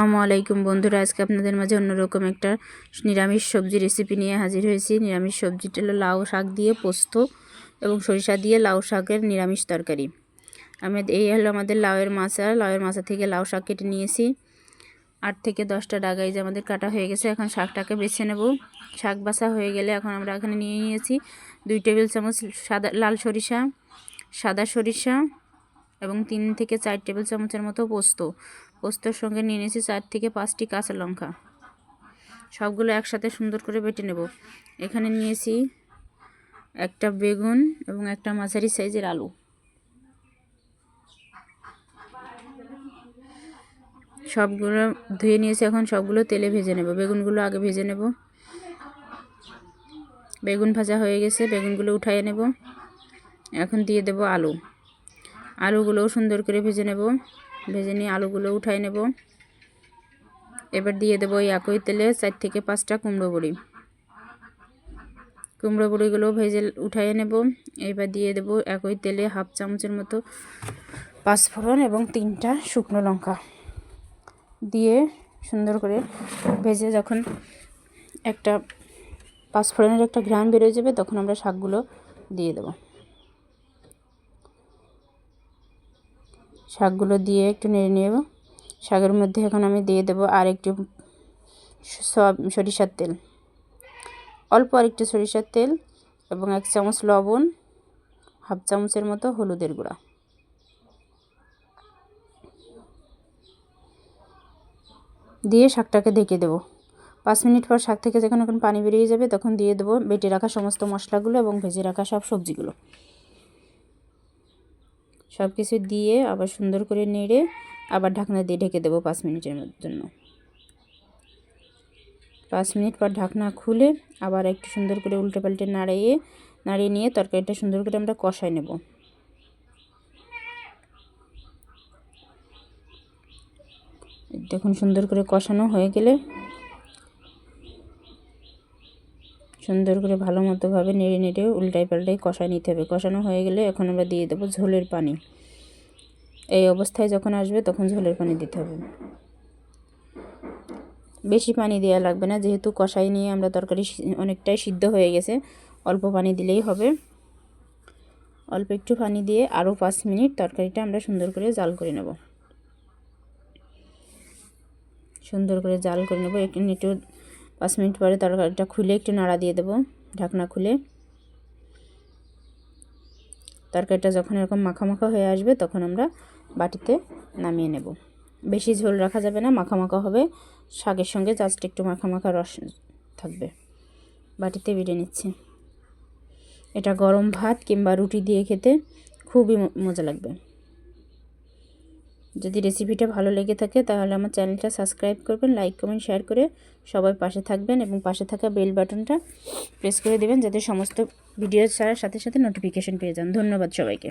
আসসালামু আলাইকুম বন্ধুরা, আজকে আপনাদের মাঝে অন্যরকম একটা নিরামিষ সবজি রেসিপি নিয়ে হাজির হয়েছি। নিরামিষ সবজিটা হলো লাউ শাক দিয়ে পোস্ত এবং সরিষা দিয়ে লাউ শাকের নিরামিষ তরকারি। এই হলো আমাদের লাউয়ের মাচা থেকে লাউ শাক কেটে নিয়েছি। 8 থেকে 10টা ডাগাই যে আমাদের কাটা হয়ে গেছে। এখন শাকটাকে বেছে নেব। শাক বাছা হয়ে গেলে এখন আমরা এখানে নিয়ে নিয়েছি 2 টেবিল চামচ সাদা সরিষা এবং 3 থেকে 4 টেবিল চামচের মতো পোস্তর সঙ্গে নিয়ে নিয়েছি 4 থেকে 5টি কাঁচা লঙ্কা। সবগুলো একসাথে সুন্দর করে বেটে নেব। এখানে নিয়েছি একটা বেগুন এবং একটা মাঝারি সাইজের আলু। সবগুলো ধুয়ে নিয়েছি, এখন সবগুলো তেলে ভেজে নেব। বেগুনগুলো আগে ভেজে নেব। বেগুন ভাজা হয়ে গেছে, বেগুনগুলো উঠিয়ে নেব। এখন দিয়ে দেব আলুগুলোও সুন্দর করে ভেজে নেব। ভেজে নিয়ে আলুগুলো উঠাই নেব। এবার দিয়ে দেবো এই একই তেলে 4 থেকে 5টা কুমড়ো বড়িগুলো ভেজে উঠাই নেব। এবার দিয়ে দেব একই তেলে 1/2 চামচের মতো পাঁচফোড়ন এবং 3টা শুকনো লঙ্কা দিয়ে সুন্দর করে ভেজে যখন একটা পাঁচফোড়নের একটা ঘ্রাণ বেরোয় যাবে, তখন আমরা শাকগুলো দিয়ে দেব। শাকগুলো দিয়ে একটু নেড়ে নেব। শাকের মধ্যে এখন আমি দিয়ে দেব আর একটু সরিষার তেল, অল্প আরেকটু সরিষার তেল এবং 1 চামচ লবণ, 1/2 চামচের মতো হলুদের গুঁড়া দিয়ে শাকটাকে ঢেকে দেব। 5 মিনিট পর শাক থেকে যখন পানি বেরিয়ে যাবে, তখন দিয়ে দেব বেটে রাখা সমস্ত মশলাগুলো এবং ভেজে রাখা সব সবজিগুলো। সব কিছু দিয়ে আবার সুন্দর করে নেড়ে আবার ঢাকনা দিয়ে ঢেকে দেব 5 মিনিটের জন্য। 5 মিনিট পর ঢাকনা খুলে আবার একটু সুন্দর করে উল্টে পাল্টে নাড়িয়ে নিয়ে তরকারিটা সুন্দর করে আমরা কষাই নেব। দেখুন, সুন্দর করে কষানো হয়ে গেলে সুন্দর করে ভালো মতোভাবে নেড়ে উল্টাই পাল্টাই কষায় নিতে হবে। কষানো হয়ে গেলে এখন আমরা দিয়ে দেবো ঝোলের পানি। এই অবস্থায় যখন আসবে তখন ঝোলের পানি দিতে হবে। বেশি পানি দেওয়া লাগবে না, যেহেতু কষাই নিয়ে আমরা তরকারি অনেকটাই সিদ্ধ হয়ে গেছে। অল্প পানি দিলেই হবে। অল্প একটু পানি দিয়ে আরও 5 মিনিট তরকারিটা আমরা সুন্দর করে জাল করে নেব। একটু 5 মিনিট পরে তরকারিটা খুলে একটু নাড়া দিয়ে দেব। ঢাকনা খুলে তরকারিটা যখন এরকম মাখা মাখা হয়ে আসবে, তখন আমরা বাটিতে নামিয়ে নেব। বেশি ঝোল রাখা যাবে না, মাখা মাখা হবে। শাকের সঙ্গে জাস্ট একটু মাখা মাখা রস থাকবে। বাটিতে বেড়ে নিচ্ছি। এটা গরম ভাত কিংবা রুটি দিয়ে খেতে খুবই মজা লাগবে। যদি রেসিপিটা ভালো লেগে থাকে তাহলে আমার চ্যানেলটা সাবস্ক্রাইব করবেন, লাইক কমেন্ট শেয়ার করে সবাই পাশে থাকবেন এবং পাশে থাকা বেল বাটনটা প্রেস করে দেবেন, যাতে সমস্ত ভিডিও ছাড়ার সাথে সাথে নোটিফিকেশন পেয়ে যান। ধন্যবাদ সবাইকে।